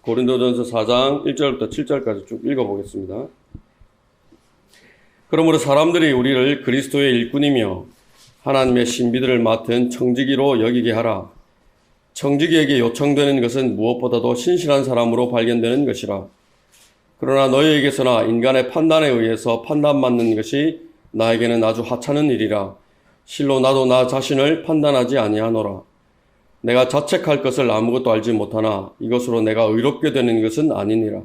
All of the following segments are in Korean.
고린도전서 4장 1절부터 7절까지 쭉 읽어보겠습니다. 그러므로 사람들이 우리를 그리스도의 일꾼이며 하나님의 신비들을 맡은 청지기로 여기게 하라. 청지기에게 요청되는 것은 무엇보다도 신실한 사람으로 발견되는 것이라. 그러나 너희에게서나 인간의 판단에 의해서 판단받는 것이 나에게는 아주 하찮은 일이라. 실로 나도 나 자신을 판단하지 아니하노라. 내가 자책할 것을 아무것도 알지 못하나 이것으로 내가 의롭게 되는 것은 아니니라.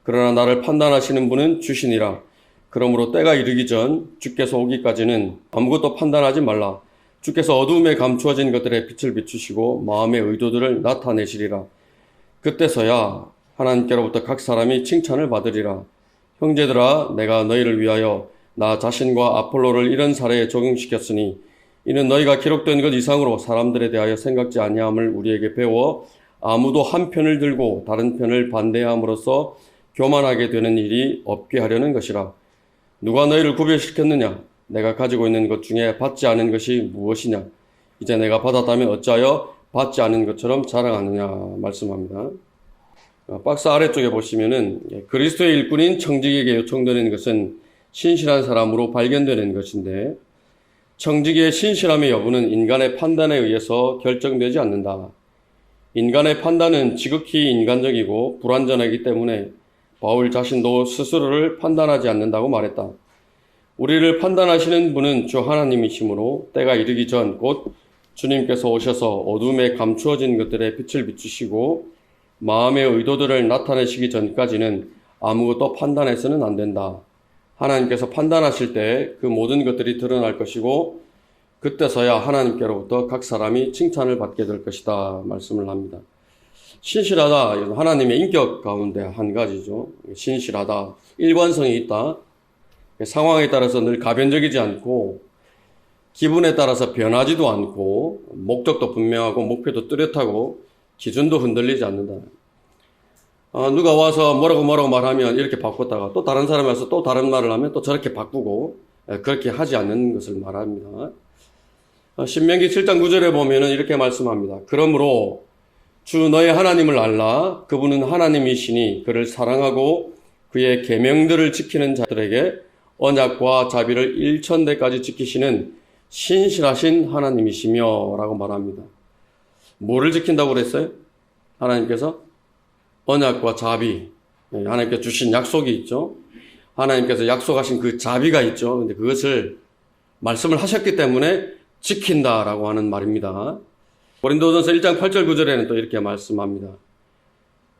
그러나 나를 판단하시는 분은 주시니라. 그러므로 때가 이르기 전 주께서 오기까지는 아무것도 판단하지 말라. 주께서 어두움에 감추어진 것들의 빛을 비추시고 마음의 의도들을 나타내시리라. 그때서야 하나님께로부터 각 사람이 칭찬을 받으리라. 형제들아, 내가 너희를 위하여 나 자신과 아폴로를 이런 사례에 적용시켰으니 이는 너희가 기록된 것 이상으로 사람들에 대하여 생각지 아니함을 우리에게 배워 아무도 한 편을 들고 다른 편을 반대함으로써 교만하게 되는 일이 없게 하려는 것이라. 누가 너희를 구별시켰느냐? 내가 가지고 있는 것 중에 받지 않은 것이 무엇이냐? 이제 내가 받았다면 어찌하여 받지 않은 것처럼 자랑하느냐? 말씀합니다. 박스 아래쪽에 보시면은 그리스도의 일꾼인 청지기에게 요청되는 것은 신실한 사람으로 발견되는 것인데, 청지기의 신실함의 여부는 인간의 판단에 의해서 결정되지 않는다. 인간의 판단은 지극히 인간적이고 불완전하기 때문에 바울 자신도 스스로를 판단하지 않는다고 말했다. 우리를 판단하시는 분은 주 하나님이시므로 때가 이르기 전 곧 주님께서 오셔서 어둠에 감추어진 것들의 빛을 비추시고 마음의 의도들을 나타내시기 전까지는 아무것도 판단해서는 안 된다. 하나님께서 판단하실 때 그 모든 것들이 드러날 것이고 그때서야 하나님께로부터 각 사람이 칭찬을 받게 될 것이다 말씀을 합니다. 신실하다, 하나님의 인격 가운데 한 가지죠. 신실하다, 일관성이 있다. 상황에 따라서 늘 가변적이지 않고 기분에 따라서 변하지도 않고 목적도 분명하고 목표도 뚜렷하고 기준도 흔들리지 않는다. 누가 와서 뭐라고 말하면 이렇게 바꿨다가 또 다른 사람이 와서 또 다른 말을 하면 또 저렇게 바꾸고 그렇게 하지 않는 것을 말합니다. 신명기 7장 9절에 보면은 이렇게 말씀합니다. 그러므로 주 너의 하나님을 알라. 그분은 하나님이시니 그를 사랑하고 그의 계명들을 지키는 자들에게 언약과 자비를 일천대까지 지키시는 신실하신 하나님이시며 라고 말합니다. 뭐를 지킨다고 그랬어요? 하나님께서 언약과 자비, 하나님께서 주신 약속이 있죠. 하나님께서 약속하신 그 자비가 있죠. 근데 그것을 말씀을 하셨기 때문에 지킨다라고 하는 말입니다. 고린도전서 1장 8절 9절에는 또 이렇게 말씀합니다.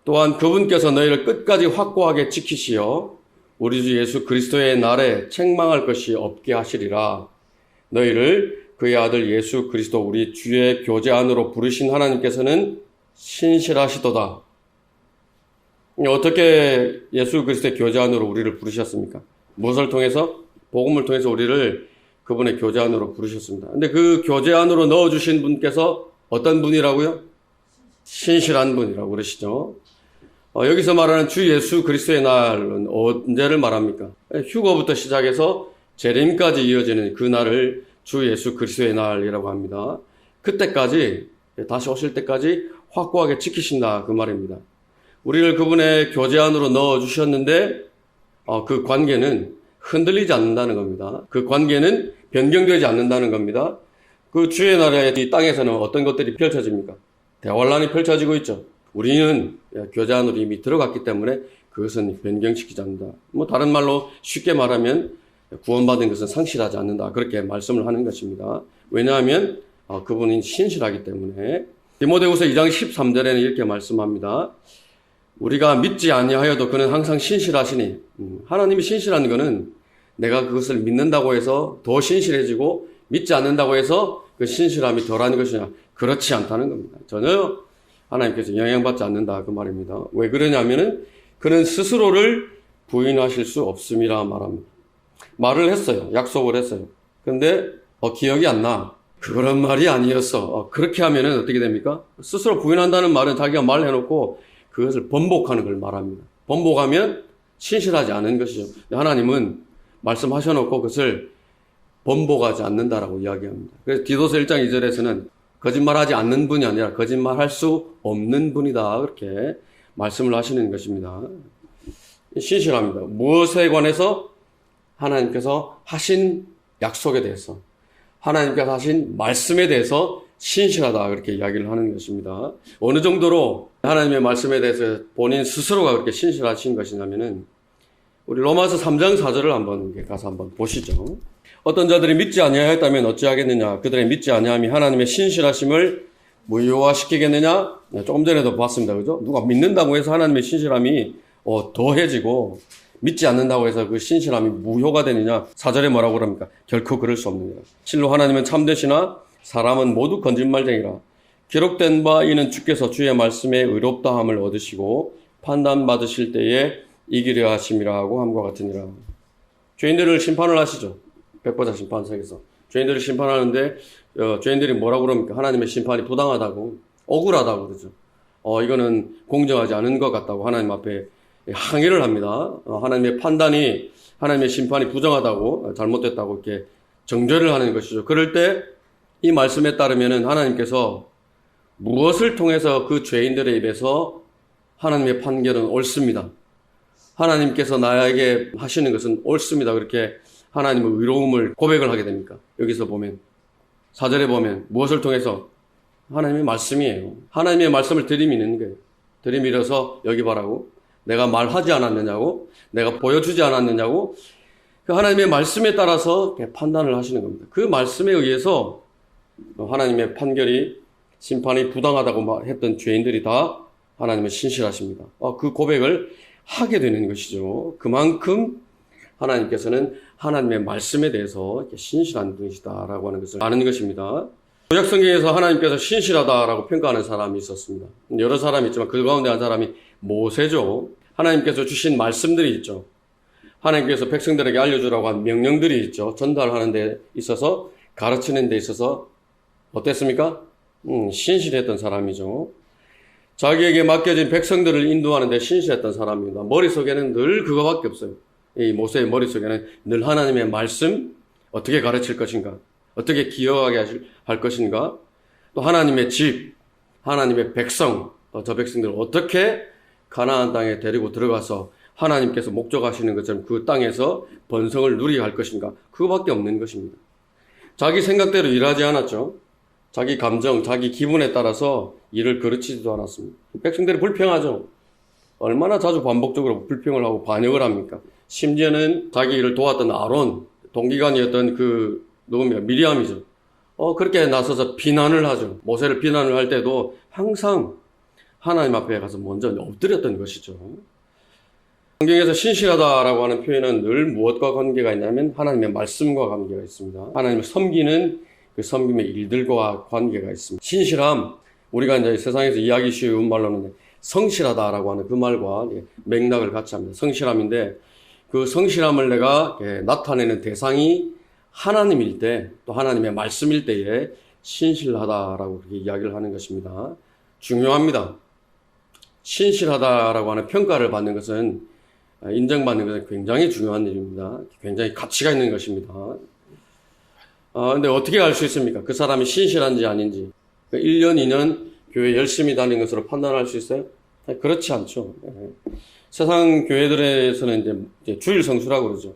또한 그분께서 너희를 끝까지 확고하게 지키시어 우리 주 예수 그리스도의 날에 책망할 것이 없게 하시리라. 너희를 그의 아들 예수 그리스도 우리 주의 교제 안으로 부르신 하나님께서는 신실하시도다. 어떻게 예수 그리스도의 교제 안으로 우리를 부르셨습니까? 무엇을 통해서? 복음을 통해서 우리를 그분의 교제 안으로 부르셨습니다. 근데 그 교제 안으로 넣어주신 분께서 어떤 분이라고요? 신실한 분이라고 그러시죠. 여기서 말하는 주 예수 그리스도의 날은 언제를 말합니까? 휴거부터 시작해서 재림까지 이어지는 그 날을 주 예수 그리스도의 날이라고 합니다. 그때까지, 다시 오실 때까지 확고하게 지키신다 그 말입니다. 우리를 그분의 교제 안으로 넣어주셨는데 그 관계는 흔들리지 않는다는 겁니다. 그 관계는 변경되지 않는다는 겁니다. 그 주의 나라의 이 땅에서는 어떤 것들이 펼쳐집니까? 대환란이 펼쳐지고 있죠. 우리는 교제 안으로 이미 들어갔기 때문에 그것은 변경시키지 않는다. 다른 말로 쉽게 말하면 구원받은 것은 상실하지 않는다. 그렇게 말씀을 하는 것입니다. 왜냐하면 그분이 신실하기 때문에. 디모데후서 2장 13절에는 이렇게 말씀합니다. 우리가 믿지 아니하여도 그는 항상 신실하시니, 하나님이 신실한 것은 내가 그것을 믿는다고 해서 더 신실해지고 믿지 않는다고 해서 그 신실함이 덜한 것이냐, 그렇지 않다는 겁니다. 전혀 하나님께서 영향받지 않는다 그 말입니다. 왜 그러냐면은 그는 스스로를 부인하실 수 없음이라 말합니다. 말을 했어요. 약속을 했어요. 근데 기억이 안 나. 그런 말이 아니었어. 그렇게 하면은 어떻게 됩니까? 스스로 부인한다는 말은 자기가 말해놓고 그것을 번복하는 걸 말합니다. 번복하면 신실하지 않은 것이죠. 하나님은 말씀하셔놓고 그것을 번복하지 않는다라고 이야기합니다. 그래서 디도서 1장 2절에서는 거짓말하지 않는 분이 아니라 거짓말할 수 없는 분이다 그렇게 말씀을 하시는 것입니다. 신실합니다. 무엇에 관해서? 하나님께서 하신 약속에 대해서, 하나님께서 하신 말씀에 대해서 신실하다, 그렇게 이야기를 하는 것입니다. 어느 정도로 하나님의 말씀에 대해서 본인 스스로가 그렇게 신실하신 것이냐면은, 우리 로마서 3장 4절을 한번 가서 한번 보시죠. 어떤 자들이 믿지 아니하였다면 어찌하겠느냐? 그들의 믿지 아니함이 하나님의 신실하심을 무효화시키겠느냐? 조금 전에도 봤습니다. 그죠? 누가 믿는다고 해서 하나님의 신실함이 더해지고, 믿지 않는다고 해서 그 신실함이 무효가 되느냐? 4절에 뭐라고 그럽니까? 결코 그럴 수 없느니라. 실로 하나님은 참되시나 사람은 모두 거짓말쟁이라. 기록된 바 이는 주께서 주의 말씀에 의롭다함을 얻으시고 판단받으실 때에 이기려 하심이라 하고 함과 같으니라. 죄인들을 심판을 하시죠. 백보자 심판석에서. 죄인들을 심판하는데 죄인들이 뭐라고 그럽니까? 하나님의 심판이 부당하다고, 억울하다고 그러죠. 이거는 공정하지 않은 것 같다고 하나님 앞에 항의를 합니다. 하나님의 판단이, 하나님의 심판이 부정하다고, 잘못됐다고 이렇게 정죄를 하는 것이죠. 그럴 때 이 말씀에 따르면은 하나님께서 무엇을 통해서 그 죄인들의 입에서 하나님의 판결은 옳습니다. 하나님께서 나에게 하시는 것은 옳습니다. 그렇게 하나님의 의로움을 고백을 하게 됩니까? 여기서 보면, 4절에 보면 무엇을 통해서? 하나님의 말씀이에요. 하나님의 말씀을 들이미는 거예요. 들이밀어서 여기 봐라고. 내가 말하지 않았느냐고, 내가 보여주지 않았느냐고, 그 하나님의 말씀에 따라서 판단을 하시는 겁니다. 그 말씀에 의해서 하나님의 판결이, 심판이 부당하다고 했던 죄인들이 다 하나님은 신실하십니다. 그 고백을 하게 되는 것이죠. 그만큼 하나님께서는 하나님의 말씀에 대해서 이렇게 신실한 분이시다라고 하는 것을 아는 것입니다. 구약성경에서 하나님께서 신실하다라고 평가하는 사람이 있었습니다. 여러 사람이 있지만 그 가운데 한 사람이 모세죠. 하나님께서 주신 말씀들이 있죠. 하나님께서 백성들에게 알려주라고 한 명령들이 있죠. 전달하는 데 있어서, 가르치는 데 있어서 어땠습니까? 신실했던 사람이죠. 자기에게 맡겨진 백성들을 인도하는 데 신실했던 사람입니다. 머릿속에는 늘 그거밖에 없어요. 이 모세의 머릿속에는 늘 하나님의 말씀, 어떻게 가르칠 것인가, 어떻게 기억하게 할 것인가, 또 하나님의 집, 하나님의 백성, 저 백성들을 어떻게 가나안 땅에 데리고 들어가서 하나님께서 목적하시는 것처럼 그 땅에서 번성을 누리게 할 것인가, 그거밖에 없는 것입니다. 자기 생각대로 일하지 않았죠. 자기 감정, 자기 기분에 따라서 일을 그르치지도 않았습니다. 백성들이 불평하죠. 얼마나 자주 반복적으로 불평을 하고 반역을 합니까? 심지어는 자기 일을 도왔던 아론, 동기간이었던 누굽니까? 미리암이죠. 그렇게 나서서 비난을 하죠. 모세를 비난을 할 때도 항상 하나님 앞에 가서 먼저 엎드렸던 것이죠. 성경에서 신실하다라고 하는 표현은 늘 무엇과 관계가 있냐면 하나님의 말씀과 관계가 있습니다. 하나님을 섬기는 그 섬김의 일들과 관계가 있습니다. 신실함, 우리가 이제 세상에서 이해하기 쉬운 말로는 성실하다라고 하는 그 말과 맥락을 같이 합니다. 성실함인데, 그 성실함을 내가 나타내는 대상이 하나님일 때, 또 하나님의 말씀일 때에 신실하다라고 그렇게 이야기를 하는 것입니다. 중요합니다. 신실하다라고 하는 평가를 받는 것은, 인정받는 것은 굉장히 중요한 일입니다. 굉장히 가치가 있는 것입니다. 근데 어떻게 알 수 있습니까? 그 사람이 신실한지 아닌지. 1년, 2년 교회 열심히 다니는 것으로 판단할 수 있어요? 그렇지 않죠. 세상 교회들에서는 이제 주일 성수라고 그러죠.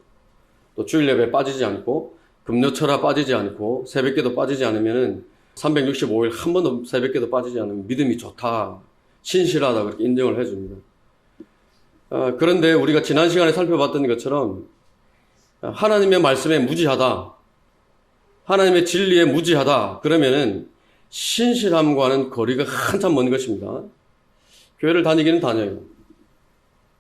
또 주일 예배 빠지지 않고, 금요철화 빠지지 않고, 새벽기도 빠지지 않으면은 365일 한 번도 새벽기도 빠지지 않으면 믿음이 좋다, 신실하다, 그렇게 인정을 해줍니다. 그런데 우리가 지난 시간에 살펴봤던 것처럼 하나님의 말씀에 무지하다, 하나님의 진리에 무지하다, 그러면은 신실함과는 거리가 한참 먼 것입니다. 교회를 다니기는 다녀요.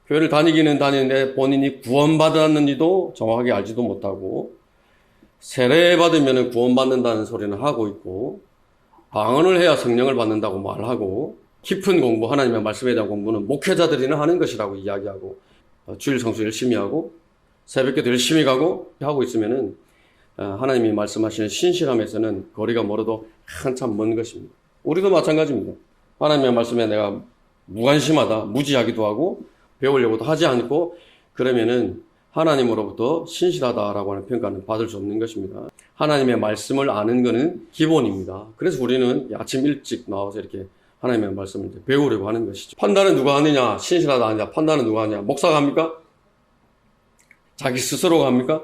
교회를 다니기는 다니는데 본인이 구원받았는지도 정확하게 알지도 못하고, 세례받으면 구원받는다는 소리는 하고 있고, 방언을 해야 성령을 받는다고 말하고, 깊은 공부, 하나님의 말씀에 대한 공부는 목회자들이나 하는 것이라고 이야기하고, 주일 성수 열심히 하고, 새벽기도 열심히 가고 하고 있으면은 하나님이 말씀하시는 신실함에서는 거리가 멀어도 한참 먼 것입니다. 우리도 마찬가지입니다. 하나님의 말씀에 내가 무관심하다, 무지하기도 하고, 배우려고도 하지 않고, 그러면은 하나님으로부터 신실하다라고 하는 평가는 받을 수 없는 것입니다. 하나님의 말씀을 아는 것은 기본입니다. 그래서 우리는 아침 일찍 나와서 이렇게 하나님의 말씀을 이제 배우려고 하는 것이죠. 판단은 누가 하느냐? 신실하다 하느냐? 판단은 누가 하느냐? 목사가 합니까? 자기 스스로가 합니까?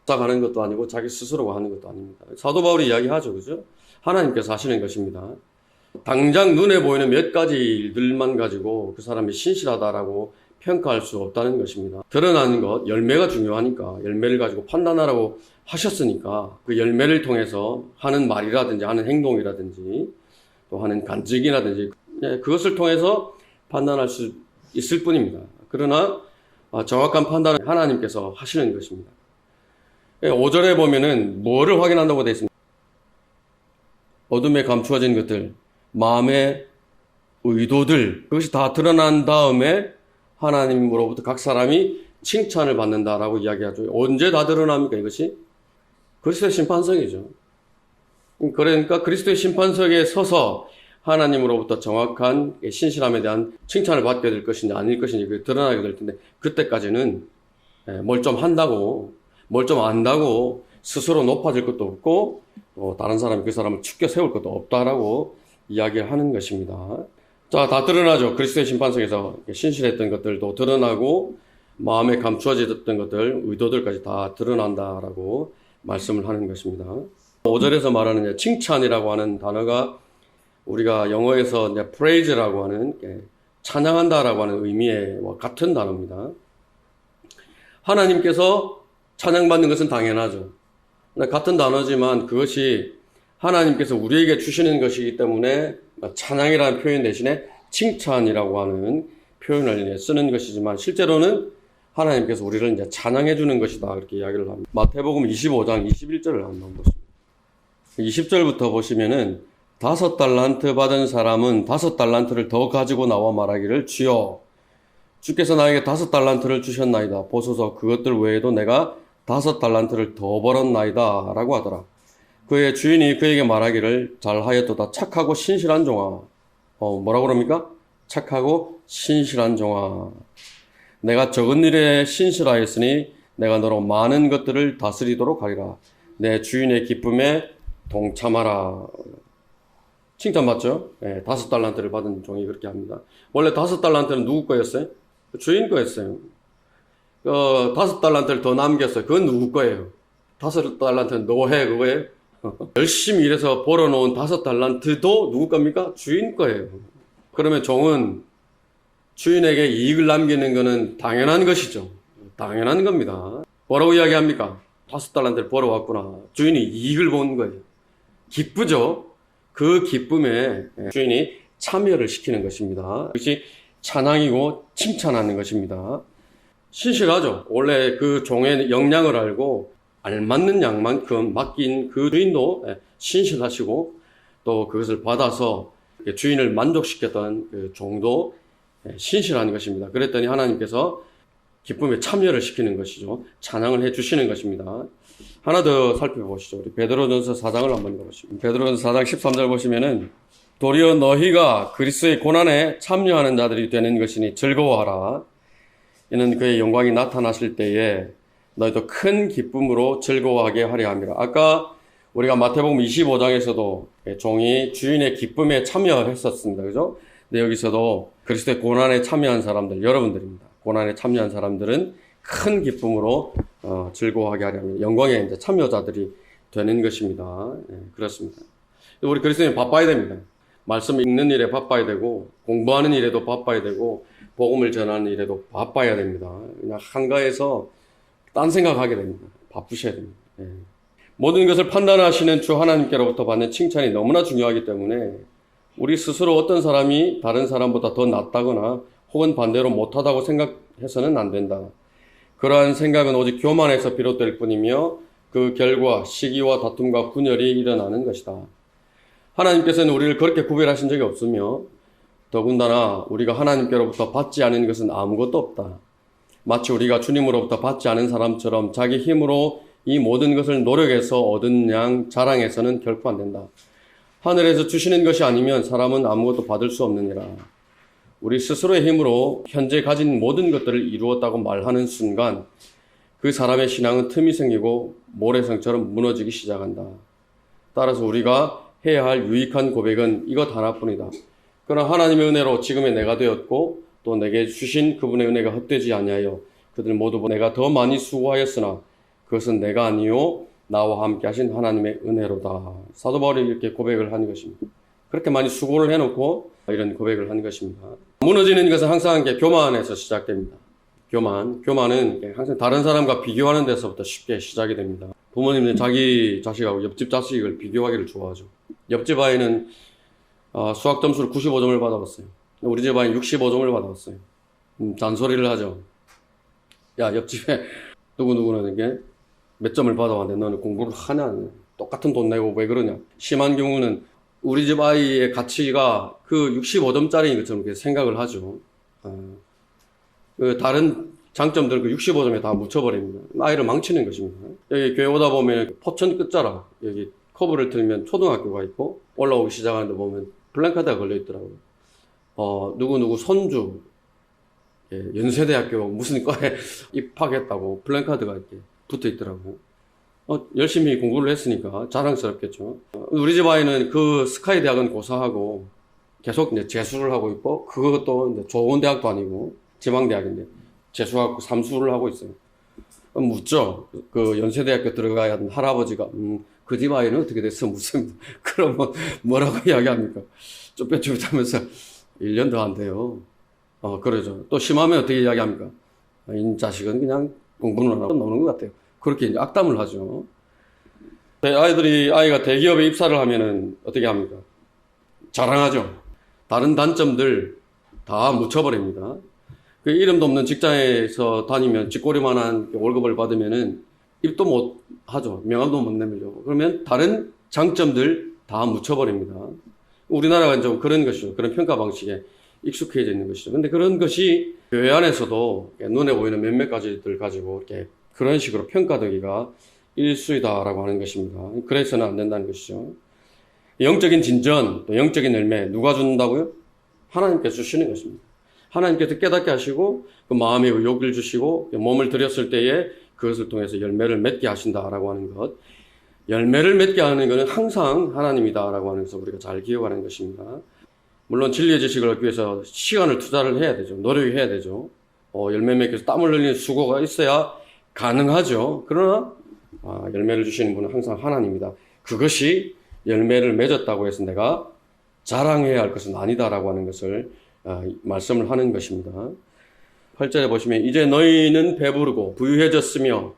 목사가 하는 것도 아니고 자기 스스로가 하는 것도 아닙니다. 사도 바울이 이야기하죠. 그죠? 하나님께서 하시는 것입니다. 당장 눈에 보이는 몇 가지 일들만 가지고 그 사람이 신실하다라고 평가할 수 없다는 것입니다. 드러나는 것, 열매가 중요하니까 열매를 가지고 판단하라고 하셨으니까 그 열매를 통해서 하는 말이라든지 하는 행동이라든지 또 하는 간증이라든지 그것을 통해서 판단할 수 있을 뿐입니다. 그러나 정확한 판단은 하나님께서 하시는 것입니다. 5절에 보면은 뭐를 확인한다고 되어 있습니다. 어둠에 감추어진 것들, 마음의 의도들, 그것이 다 드러난 다음에 하나님으로부터 각 사람이 칭찬을 받는다라고 이야기하죠. 언제 다 드러납니까, 이것이? 그리스도의 심판석이죠. 그러니까 그리스도의 심판석에 서서 하나님으로부터 정확한 신실함에 대한 칭찬을 받게 될 것인지 아닐 것인지 드러나게 될 텐데, 그때까지는 뭘 좀 한다고, 뭘 좀 안다고 스스로 높아질 것도 없고, 다른 사람이 그 사람을 축켜 세울 것도 없다라고 이야기를 하는 것입니다. 자, 다 드러나죠. 그리스도의 심판석에서 신실했던 것들도 드러나고, 마음에 감추어졌던 것들, 의도들까지 다 드러난다라고 말씀을 하는 것입니다. 5절에서 말하는 칭찬이라고 하는 단어가 우리가 영어에서 praise라고 하는 찬양한다라고 하는 의미와 같은 단어입니다. 하나님께서 찬양받는 것은 당연하죠. 같은 단어지만 그것이 하나님께서 우리에게 주시는 것이기 때문에 찬양이라는 표현 대신에 칭찬이라고 하는 표현을 쓰는 것이지만 실제로는 하나님께서 우리를 이제 찬양해 주는 것이다. 그렇게 이야기를 합니다. 마태복음 25장 21절을 한번 보십니다. 20절부터 보시면은 5달란트 받은 사람은 5달란트를 더 가지고 나와 말하기를 주여 주께서 나에게 5달란트를 주셨나이다. 보소서 그것들 외에도 내가 5달란트를 더 벌었나이다. 라고 하더라. 그의 주인이 그에게 말하기를 잘하였도다. 착하고 신실한 종아. 뭐라고 그럽니까? 착하고 신실한 종아. 내가 적은 일에 신실하였으니 내가 너로 많은 것들을 다스리도록 하리라. 내 주인의 기쁨에 동참하라. 칭찬받죠? 5달란트를 받은 종이 그렇게 합니다. 원래 5달란트는 누구 거였어요? 주인 거였어요. 5달란트를 더 남겼어요. 그건 누구 거예요? 5달란트는 너해 그거예요? 열심히 일해서 벌어놓은 5달란트도 누구 겁니까? 주인 거예요. 그러면 종은 주인에게 이익을 남기는 것은 당연한 것이죠. 당연한 겁니다. 뭐라고 이야기합니까? 5달란트를 벌어왔구나. 주인이 이익을 본 거예요. 기쁘죠? 그 기쁨에 주인이 참여를 시키는 것입니다. 그것이 찬양이고 칭찬하는 것입니다. 신실하죠? 원래 그 종의 역량을 알고 알맞는 양만큼 맡긴 그 주인도 신실하시고 또 그것을 받아서 주인을 만족시켰던 그 종도 신실한 것입니다. 그랬더니 하나님께서 기쁨에 참여를 시키는 것이죠. 찬양을 해 주시는 것입니다. 하나 더 살펴보시죠. 우리 베드로전서 4장을 한번 읽어보시죠. 베드로전서 4장 13절 보시면은 도리어 너희가 그리스도의 고난에 참여하는 자들이 되는 것이니 즐거워하라. 이는 그의 영광이 나타나실 때에 너희도 큰 기쁨으로 즐거워하게 하려 함이라. 아까 우리가 마태복음 25장에서도 종이 주인의 기쁨에 참여했었습니다. 그죠? 근데 여기서도 그리스도의 고난에 참여한 사람들, 여러분들입니다. 고난에 참여한 사람들은 큰 기쁨으로 즐거워하게 하려 합니다. 영광의 이제 참여자들이 되는 것입니다. 그렇습니다. 우리 그리스도인 바빠야 됩니다. 말씀 읽는 일에 바빠야 되고, 공부하는 일에도 바빠야 되고, 복음을 전하는 일에도 바빠야 됩니다. 그냥 한가해서 딴 생각하게 됩니다. 바쁘셔야 됩니다. 모든 것을 판단하시는 주 하나님께로부터 받는 칭찬이 너무나 중요하기 때문에 우리 스스로 어떤 사람이 다른 사람보다 더 낫다거나 혹은 반대로 못하다고 생각해서는 안 된다. 그러한 생각은 오직 교만에서 비롯될 뿐이며 그 결과 시기와 다툼과 분열이 일어나는 것이다. 하나님께서는 우리를 그렇게 구별하신 적이 없으며 더군다나 우리가 하나님께로부터 받지 않은 것은 아무것도 없다. 마치 우리가 주님으로부터 받지 않은 사람처럼 자기 힘으로 이 모든 것을 노력해서 얻은 양 자랑해서는 결코 안 된다. 하늘에서 주시는 것이 아니면 사람은 아무것도 받을 수 없느니라. 우리 스스로의 힘으로 현재 가진 모든 것들을 이루었다고 말하는 순간 그 사람의 신앙은 틈이 생기고 모래성처럼 무너지기 시작한다. 따라서 우리가 해야 할 유익한 고백은 이것 하나뿐이다. 그러나 하나님의 은혜로 지금의 내가 되었고 또 내게 주신 그분의 은혜가 헛되지 아니하여 그들 모두 내가 더 많이 수고하였으나 그것은 내가 아니요 나와 함께 하신 하나님의 은혜로다. 사도 바울이 이렇게 고백을 한 것입니다. 그렇게 많이 수고를 해놓고 이런 고백을 한 것입니다. 무너지는 것은 항상 교만에서 시작됩니다. 교만은 항상 다른 사람과 비교하는 데서부터 쉽게 시작이 됩니다. 부모님은 자기 자식하고 옆집 자식을 비교하기를 좋아하죠. 옆집 아이는 수학 점수를 95점을 받아봤어요. 우리 집 아이는 65점을 받아봤어요. 잔소리를 하죠. 야, 옆집에 누구누구는 이게 몇 점을 받아왔는데 너는 공부를 하냐? 똑같은 돈 내고 왜 그러냐? 심한 경우는 우리 집 아이의 가치가 그 65점짜리인 것처럼 그렇게 생각을 하죠. 그 다른 장점들 그 65점에 다 묻혀버립니다. 아이를 망치는 것입니다. 여기 교회 오다 보면 포천 끝자락, 여기 커브를 틀면 초등학교가 있고 올라오기 시작하는데 보면 플랜카드가 걸려 있더라고요. 누구누구 손주, 연세대학교 무슨 과에 입학했다고 플랜카드가 이렇게 붙어 있더라고요. 열심히 공부를 했으니까 자랑스럽겠죠. 우리 집 아이는 그 스카이 대학은 고사하고 계속 이제 재수를 하고 있고, 그것도 이제 좋은 대학도 아니고 지방대학인데 재수하고 삼수를 하고 있어요. 묻죠. 그 연세대학교 들어가야 하는 할아버지가 그 집 아이는 어떻게 됐어? 묻습니다. 그러면 뭐라고 이야기합니까? 쭈뼛쭈뼛하면서 1년 더 안 돼요. 그러죠. 또 심하면 어떻게 이야기합니까? 이 자식은 그냥 공부는 안 하고 노는 것 같아요. 그렇게 이제 악담을 하죠. 아이가 대기업에 입사를 하면은 어떻게 합니까? 자랑하죠. 다른 단점들 다 묻혀버립니다. 그 이름도 없는 직장에서 다니면 쥐꼬리만한 월급을 받으면은 입도 못 하죠. 명함도 못 내밀려고. 그러면 다른 장점들 다 묻혀버립니다. 우리나라가 좀 그런 것이죠. 그런 평가 방식에 익숙해져 있는 것이죠. 근데 그런 것이 교회 안에서도 눈에 보이는 몇몇 가지들 가지고 이렇게 그런 식으로 평가되기가 일수이다라고 하는 것입니다. 그래서는 안 된다는 것이죠. 영적인 진전, 또 영적인 열매 누가 준다고요? 하나님께서 주시는 것입니다. 하나님께서 깨닫게 하시고 그 마음의 의욕을 주시고 몸을 들였을 때에 그것을 통해서 열매를 맺게 하신다라고 하는 것. 열매를 맺게 하는 것은 항상 하나님이다라고 하는 것을 우리가 잘 기억하는 것입니다. 물론 진리의 지식을 얻기 위해서 시간을 투자를 해야 되죠. 노력해야 되죠. 열매 맺기 위해서 땀을 흘리는 수고가 있어야 가능하죠. 그러나 열매를 주시는 분은 항상 하나님이다. 그것이 열매를 맺었다고 해서 내가 자랑해야 할 것은 아니다라고 하는 것을 말씀을 하는 것입니다. 8절에 보시면 이제 너희는 배부르고 부유해졌으며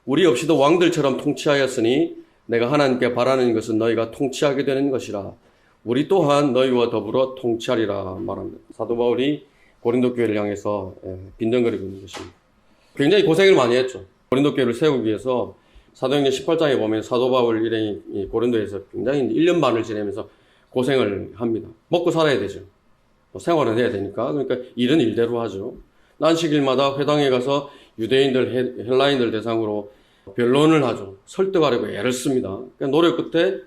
우리 없이도 왕들처럼 통치하였으니 내가 하나님께 바라는 것은 너희가 통치하게 되는 것이라. 우리 또한 너희와 더불어 통치하리라 말합니다. 사도 바울이 고린도 교회를 향해서 빈정거리고 있는 것입니다. 굉장히 고생을 많이 했죠. 고린도 교회를 세우기 위해서 사도행전 18장에 보면 사도 바울 일행이 고린도에서 굉장히 1년 반을 지내면서 고생을 합니다. 먹고 살아야 되죠. 생활은 해야 되니까. 그러니까 일은 일대로 하죠. 난식일마다 회당에 가서 유대인들, 헬라인들 대상으로 변론을 하죠. 설득하려고 애를 씁니다. 그러니까 노력 끝에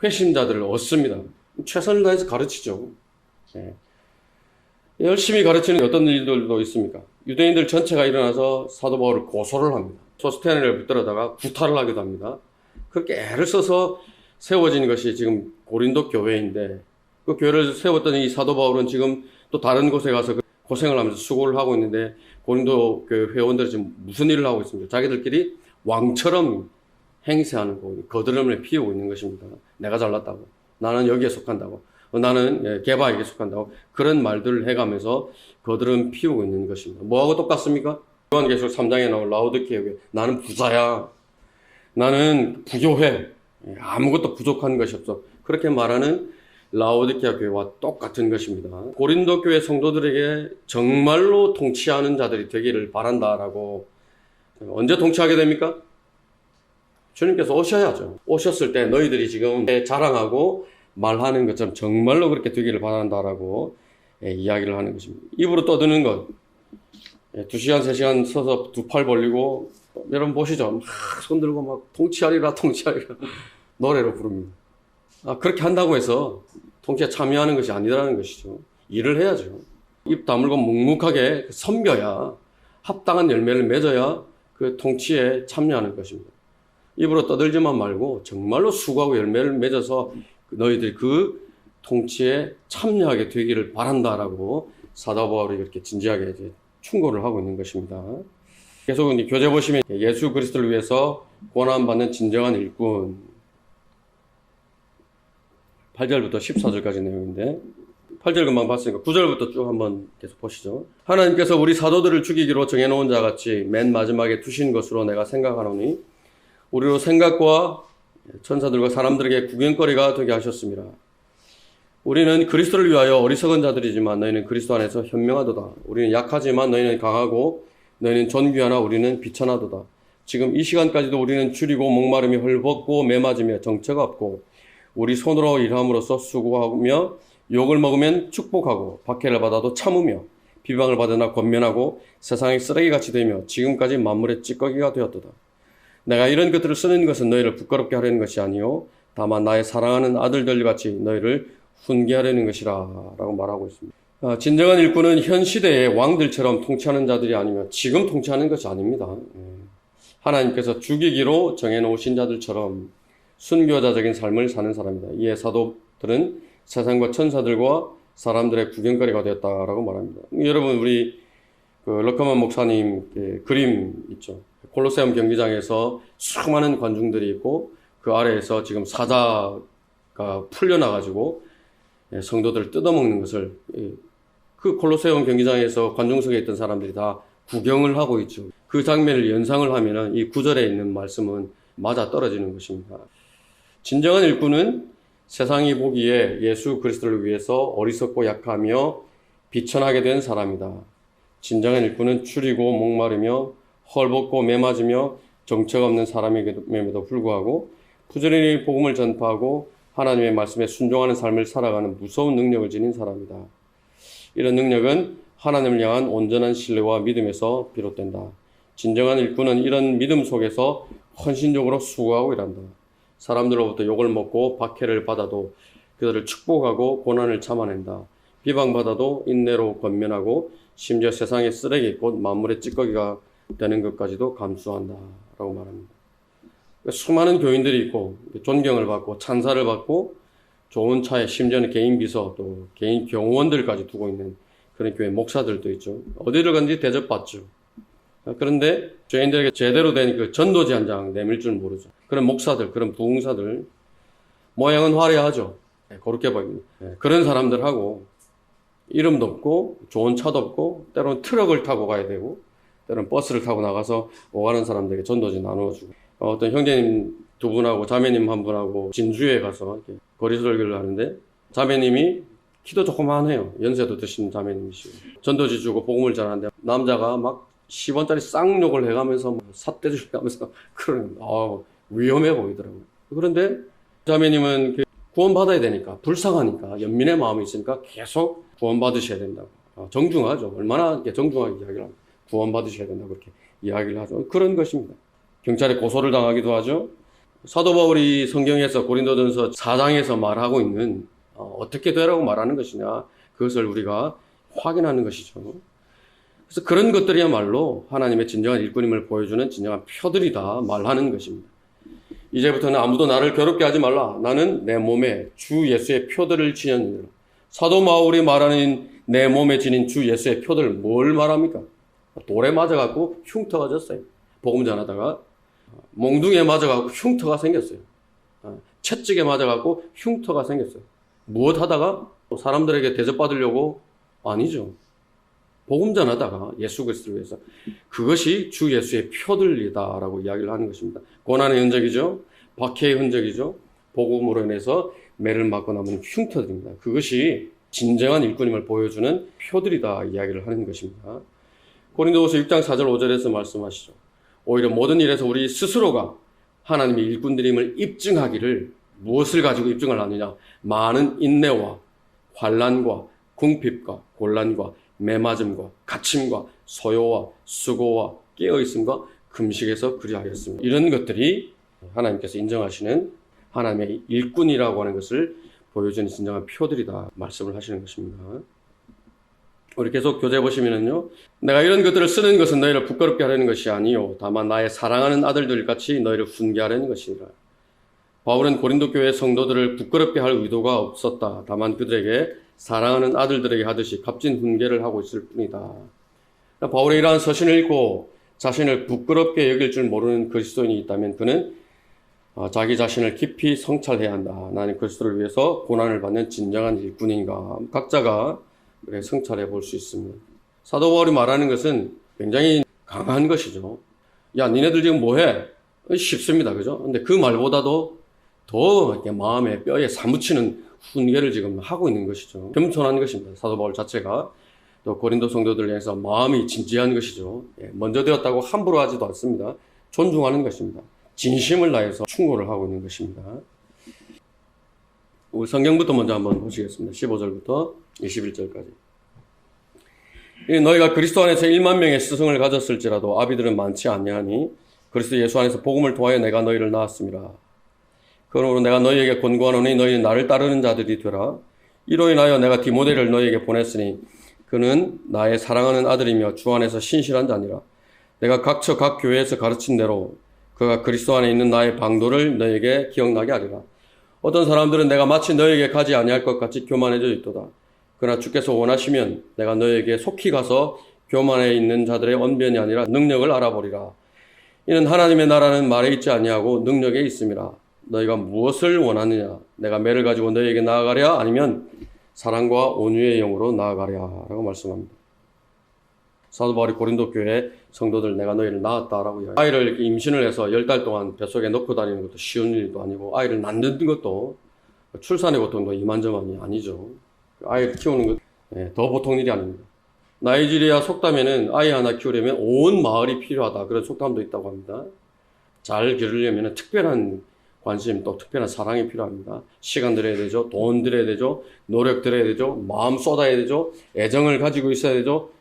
회심자들을 얻습니다. 최선을 다해서 가르치죠. 열심히 가르치는 어떤 일들도 있습니까? 유대인들 전체가 일어나서 사도 바울을 고소를 합니다. 소스테네를 붙들어다가 구타를 하기도 합니다. 그렇게 애를 써서 세워진 것이 지금 고린도 교회인데, 그 교회를 세웠던 이 사도 바울은 지금 또 다른 곳에 가서 고생을 하면서 수고를 하고 있는데, 고린도 교회 회원들이 지금 무슨 일을 하고 있습니까? 자기들끼리 왕처럼 행세하는 거, 거드름을 피우고 있는 것입니다. 내가 잘났다고. 나는 여기에 속한다고. 나는 개바에게 속한다고. 그런 말들을 해가면서 거드름 피우고 있는 것입니다. 뭐하고 똑같습니까? 요한계시록 3장에 나올 라오디게아 교회. 나는 부자야. 나는 부교회. 아무것도 부족한 것이 없어. 그렇게 말하는 라오디게아 교회와 똑같은 것입니다. 고린도 교회 성도들에게 정말로 통치하는 자들이 되기를 바란다라고. 언제 통치하게 됩니까? 주님께서 오셔야죠. 오셨을 때 너희들이 지금 자랑하고 말하는 것처럼 정말로 그렇게 되기를 바란다라고 이야기를 하는 것입니다. 입으로 떠드는 것. 2시간, 3시간 서서 두 팔 벌리고, 여러분 보시죠. 막 손들고 막 통치하리라, 통치하리라. 노래로 부릅니다. 그렇게 한다고 해서 통치에 참여하는 것이 아니라는 것이죠. 일을 해야죠. 입 다물고 묵묵하게 섬겨야, 합당한 열매를 맺어야 그 통치에 참여하는 것입니다. 입으로 떠들지만 말고 정말로 수고하고 열매를 맺어서 너희들이 그 통치에 참여하게 되기를 바란다라고 사도 바울이 이렇게 진지하게 이제 충고를 하고 있는 것입니다. 계속 이제 교재 보시면 예수 그리스도를 위해서 고난받는 진정한 일꾼 8절부터 14절까지 내용인데 8절 금방 봤으니까 9절부터 쭉 한번 계속 보시죠. 하나님께서 우리 사도들을 죽이기로 정해놓은 자같이 맨 마지막에 두신 것으로 내가 생각하노니 우리로 생각과 천사들과 사람들에게 구경거리가 되게 하셨습니다. 우리는 그리스도를 위하여 어리석은 자들이지만 너희는 그리스도 안에서 현명하도다. 우리는 약하지만 너희는 강하고 너희는 존귀하나 우리는 비천하도다. 지금 이 시간까지도 우리는 줄이고 목마름이 헐벗고 매맞으며 정처가 없고 우리 손으로 일함으로써 수고하며 욕을 먹으면 축복하고 박해를 받아도 참으며 비방을 받으나 권면하고 세상의 쓰레기같이 되며 지금까지 만물의 찌꺼기가 되었도다. 내가 이런 것들을 쓰는 것은 너희를 부끄럽게 하려는 것이 아니요 다만 나의 사랑하는 아들들같이 너희를 훈계하려는 것이라 라고 말하고 있습니다. 진정한 일꾼은 현 시대의 왕들처럼 통치하는 자들이 아니며 지금 통치하는 것이 아닙니다. 하나님께서 죽이기로 정해놓으신 자들처럼 순교자적인 삶을 사는 사람이다. 이에 사도들은 세상과 천사들과 사람들의 구경거리가 되었다라고 말합니다. 여러분 우리 럭커만 목사님 그림 있죠. 콜로세움 경기장에서 수많은 관중들이 있고 그 아래에서 지금 사자가 풀려나가지고 성도들을 뜯어먹는 것을 그 콜로세움 경기장에서 관중석에 있던 사람들이 다 구경을 하고 있죠. 그 장면을 연상을 하면은 이 9절에 있는 말씀은 맞아 떨어지는 것입니다. 진정한 일꾼은 세상이 보기에 예수 그리스도를 위해서 어리석고 약하며 비천하게 된 사람이다. 진정한 일꾼은 줄이고 목마르며 헐벗고 매맞으며 정처가 없는 사람임에도 불구하고 부지런히 복음을 전파하고 하나님의 말씀에 순종하는 삶을 살아가는 무서운 능력을 지닌 사람이다. 이런 능력은 하나님을 향한 온전한 신뢰와 믿음에서 비롯된다. 진정한 일꾼은 이런 믿음 속에서 헌신적으로 수고하고 일한다. 사람들로부터 욕을 먹고 박해를 받아도 그들을 축복하고 고난을 참아낸다. 비방받아도 인내로 권면하고 심지어 세상의 쓰레기 곧 만물의 찌꺼기가 되는 것까지도 감수한다 라고 말합니다. 수많은 교인들이 있고 존경을 받고 찬사를 받고 좋은 차에 심지어는 개인 비서 또 개인 경호원들까지 두고 있는 그런 교회 목사들도 있죠. 어디를 간지 대접받죠. 그런데 죄인들에게 제대로 된 그 전도지 한 장 내밀 줄 모르죠. 그런 목사들, 그런 부흥사들 모양은 화려하죠. 그렇게 보입니다. 그런 사람들하고 이름도 없고 좋은 차도 없고 때로는 트럭을 타고 가야 되고 때로는 버스를 타고 나가서 오가는 사람들에게 전도지 나누어주고 어떤 형제님 두 분하고 자매님 한 분하고 진주에 가서 이렇게 거리설교를 하는데 자매님이 키도 조그만해요. 연세도 드신 자매님이시고 전도지 주고 복음을 전하는데 남자가 막 10원짜리 쌍욕을 해가면서 뭐 삿대질 하면서 그런 위험해 보이더라고요. 그런데 자매님은 구원받아야 되니까 불쌍하니까 연민의 마음이 있으니까 계속 구원받으셔야 된다고 정중하죠. 얼마나 정중하게 이야기를 합니다. 구원받으셔야 된다고 그렇게 이야기를 하죠. 그런 것입니다. 경찰에 고소를 당하기도 하죠. 사도 바울이 성경에서 고린도전서 4장에서 말하고 있는 어떻게 되라고 말하는 것이냐 그것을 우리가 확인하는 것이죠. 그래서 그런 것들이야말로 하나님의 진정한 일꾼임을 보여주는 진정한 표들이다 말하는 것입니다. 이제부터는 아무도 나를 괴롭게 하지 말라. 나는 내 몸에 주 예수의 표들을 지녔느니라. 사도 바울이 말하는 내 몸에 지닌 주 예수의 표들 뭘 말합니까? 돌에 맞아갖고 흉터가 졌어요. 복음 전하다가 몽둥이에 맞아갖고 흉터가 생겼어요. 채찍에 맞아갖고 흉터가 생겼어요. 무엇 하다가 사람들에게 대접받으려고? 아니죠. 복음 전하다가 예수 그리스도를 위해서 그것이 주 예수의 표들이다라고 이야기를 하는 것입니다. 고난의 흔적이죠. 박해의 흔적이죠. 복음으로 인해서 매를 맞고 남은 흉터들입니다. 그것이 진정한 일꾼임을 보여주는 표들이다 이야기를 하는 것입니다. 고린도후서 6장 4절 5절에서 말씀하시죠. 오히려 모든 일에서 우리 스스로가 하나님의 일꾼들임을 입증하기를 무엇을 가지고 입증을 하느냐? 많은 인내와 환난과 궁핍과 곤란과 매맞음과 갇힘과 소요와 수고와 깨어있음과 금식에서 그리하였습니다. 이런 것들이 하나님께서 인정하시는 하나님의 일꾼이라고 하는 것을 보여주는 진정한 표들이다 말씀을 하시는 것입니다. 우리 계속 교재 보시면은요. 내가 이런 것들을 쓰는 것은 너희를 부끄럽게 하려는 것이 아니요 다만 나의 사랑하는 아들들 같이 너희를 훈계하려는 것이니라. 바울은 고린도 교회 성도들을 부끄럽게 할 의도가 없었다. 다만 그들에게 사랑하는 아들들에게 하듯이 값진 훈계를 하고 있을 뿐이다. 바울의 이러한 서신을 읽고 자신을 부끄럽게 여길 줄 모르는 그리스도인이 있다면 그는 자기 자신을 깊이 성찰해야 한다. 나는 그리스도를 위해서 고난을 받는 진정한 일꾼인가. 각자가 그래 성찰해 볼 수 있습니다. 사도 바울이 말하는 것은 굉장히 강한 것이죠. 야, 니네들 지금 뭐해? 쉽습니다. 그죠? 근데 그 말보다도 더 이렇게 마음에 뼈에 사무치는 훈계를 지금 하고 있는 것이죠. 겸손한 것입니다. 사도 바울 자체가. 또 고린도 성도들을 위해서 마음이 진지한 것이죠. 먼저 되었다고 함부로 하지도 않습니다. 존중하는 것입니다. 진심을 다해서 충고를 하고 있는 것입니다. 우리 성경부터 먼저 한번 보시겠습니다. 15절부터 21절까지. 너희가 그리스도 안에서 1만 명의 스승을 가졌을지라도 아비들은 많지 아니하니 그리스도 예수 안에서 복음을 통하여 내가 너희를 낳았습니다. 그러므로 내가 너희에게 권고하노니 너희는 나를 따르는 자들이 되라. 이로 인하여 내가 디모데를 너희에게 보냈으니 그는 나의 사랑하는 아들이며 주 안에서 신실한 자니라. 내가 각처 각 교회에서 가르친 대로 그가 그리스도 안에 있는 나의 방도를 너희에게 기억나게 하리라. 어떤 사람들은 내가 마치 너희에게 가지 아니할 것 같이 교만해져 있도다. 그러나 주께서 원하시면 내가 너희에게 속히 가서 교만해 있는 자들의 언변이 아니라 능력을 알아보리라. 이는 하나님의 나라는 말에 있지 아니하고 능력에 있음이라. 너희가 무엇을 원하느냐? 내가 매를 가지고 너희에게 나아가랴? 아니면 사랑과 온유의 영으로 나아가랴? 라고 말씀합니다. 사도 바울이 고린도 교회 성도들 내가 너희를 낳았다라고 이야기합니다. 아이를 임신을 해서 10달 동안 뱃속에 넣고 다니는 것도 쉬운 일도 아니고 아이를 낳는 것도 출산의 고통도 이만저만이 아니죠. 아이를 키우는 것 더 보통 일이 아닙니다. 나이지리아 속담에는 아이 하나 키우려면 온 마을이 필요하다. 그런 속담도 있다고 합니다. 잘 기르려면 특별한 관심 또 특별한 사랑이 필요합니다. 시간 들여야 되죠. 돈 들여야 되죠. 노력 들여야 되죠. 마음 쏟아야 되죠. 애정을 가지고 있어야 되죠.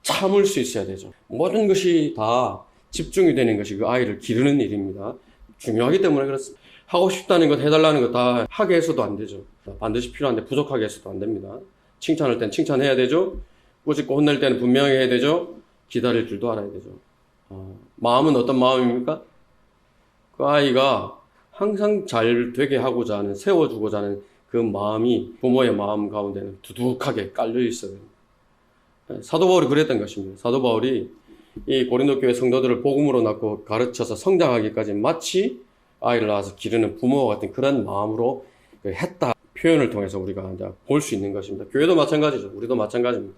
참을 수 있어야 되죠. 모든 것이 다 집중이 되는 것이 그 아이를 기르는 일입니다. 중요하기 때문에 그렇습니다. 하고 싶다는 것, 해달라는 것 다 하게 해서도 안 되죠. 반드시 필요한데 부족하게 해서도 안 됩니다. 칭찬할 땐 칭찬해야 되죠. 꾸짖고 혼낼 때는 분명히 해야 되죠. 기다릴 줄도 알아야 되죠. 마음은 어떤 마음입니까? 그 아이가 항상 잘 되게 하고자 하는, 세워주고자 하는 그 마음이 부모의 마음 가운데는 두둑하게 깔려 있어야 됩니다. 사도 바울이 그랬던 것입니다. 사도 바울이 이 고린도 교회 성도들을 복음으로 낳고 가르쳐서 성장하기까지 마치 아이를 낳아서 기르는 부모와 같은 그런 마음으로 했다 표현을 통해서 우리가 이제 볼 수 있는 것입니다. 교회도 마찬가지죠. 우리도 마찬가지입니다.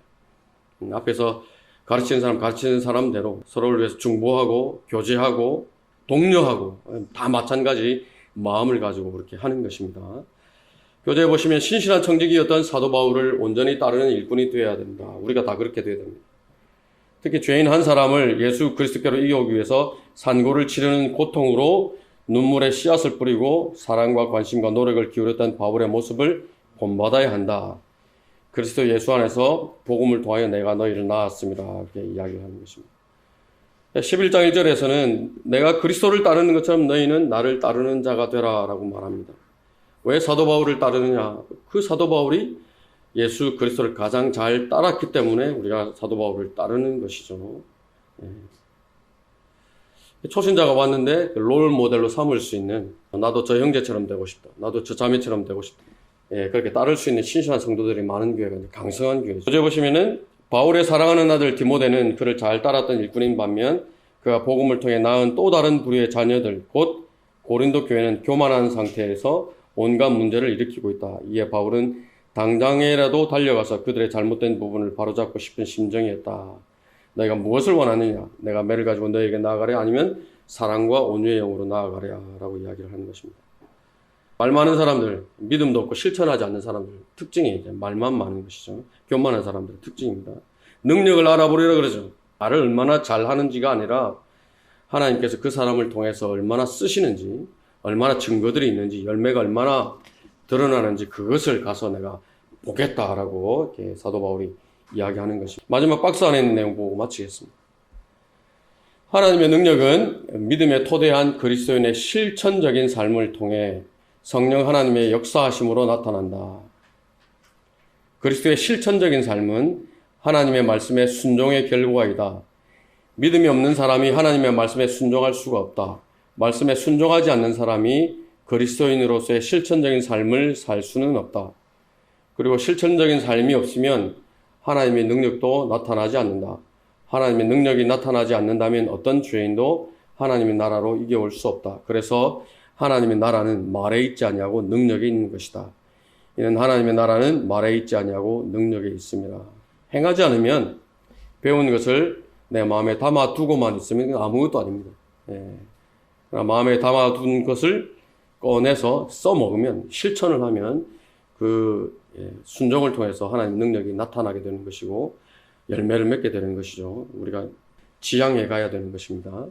앞에서 가르치는 사람대로 서로를 위해서 중보하고 교제하고 독려하고 다 마찬가지 마음을 가지고 그렇게 하는 것입니다. 교재에 보시면 신실한 청지기였던 사도 바울을 온전히 따르는 일꾼이 되어야 됩니다. 우리가 다 그렇게 되어야 됩니다. 특히 죄인 한 사람을 예수 그리스도께로 이겨오기 위해서 산고를 치르는 고통으로 눈물의 씨앗을 뿌리고 사랑과 관심과 노력을 기울였던 바울의 모습을 본받아야 한다. 그리스도 예수 안에서 복음을 통하여 내가 너희를 낳았습니다. 이렇게 이야기를 하는 것입니다. 11장 1절에서는 내가 그리스도를 따르는 것처럼 너희는 나를 따르는 자가 되라 라고 말합니다. 왜 사도 바울을 따르느냐? 그 사도 바울이 예수 그리스도를 가장 잘 따랐기 때문에 우리가 사도 바울을 따르는 것이죠. 초신자가 왔는데 롤 모델로 삼을 수 있는 나도 저 형제처럼 되고 싶다. 나도 저 자매처럼 되고 싶다. 그렇게 따를 수 있는 신실한 성도들이 많은 교회가 강성한 교회죠. 어제 보시면은 바울의 사랑하는 아들 디모데는 그를 잘 따랐던 일꾼인 반면 그가 복음을 통해 낳은 또 다른 부류의 자녀들 곧 고린도 교회는 교만한 상태에서 온갖 문제를 일으키고 있다. 이에 바울은 당장에라도 달려가서 그들의 잘못된 부분을 바로잡고 싶은 심정이었다. 너희가 무엇을 원하느냐? 내가 매를 가지고 너희에게 나아가랴? 아니면 사랑과 온유의 영으로 나아가랴? 라고 이야기를 하는 것입니다. 말 많은 사람들, 믿음도 없고 실천하지 않는 사람들 특징이 이제 말만 많은 것이죠. 교만한 사람들의 특징입니다. 능력을 알아보리라 그러죠. 말을 얼마나 잘하는지가 아니라 하나님께서 그 사람을 통해서 얼마나 쓰시는지, 얼마나 증거들이 있는지, 열매가 얼마나 드러나는지 그것을 가서 내가 보겠다라고 이렇게 사도 바울이 이야기하는 것입니다. 마지막 박스 안에 있는 내용 보고 마치겠습니다. 하나님의 능력은 믿음에 토대한 그리스도인의 실천적인 삶을 통해 성령 하나님의 역사하심으로 나타난다. 그리스도의 실천적인 삶은 하나님의 말씀에 순종의 결과이다. 믿음이 없는 사람이 하나님의 말씀에 순종할 수가 없다. 말씀에 순종하지 않는 사람이 그리스도인으로서의 실천적인 삶을 살 수는 없다. 그리고 실천적인 삶이 없으면 하나님의 능력도 나타나지 않는다. 하나님의 능력이 나타나지 않는다면 어떤 죄인도 하나님의 나라로 이겨올 수 없다. 그래서 하나님의 나라는 말에 있지 아니하고 능력에 있는 것이다. 이는 하나님의 나라는 말에 있지 아니하고 능력에 있습니다. 행하지 않으면 배운 것을 내 마음에 담아두고만 있으면 아무것도 아닙니다. 마음에 담아둔 것을 꺼내서 써먹으면, 실천을 하면 순종을 통해서 하나님의 능력이 나타나게 되는 것이고 열매를 맺게 되는 것이죠. 우리가 지향해 가야 되는 것입니다.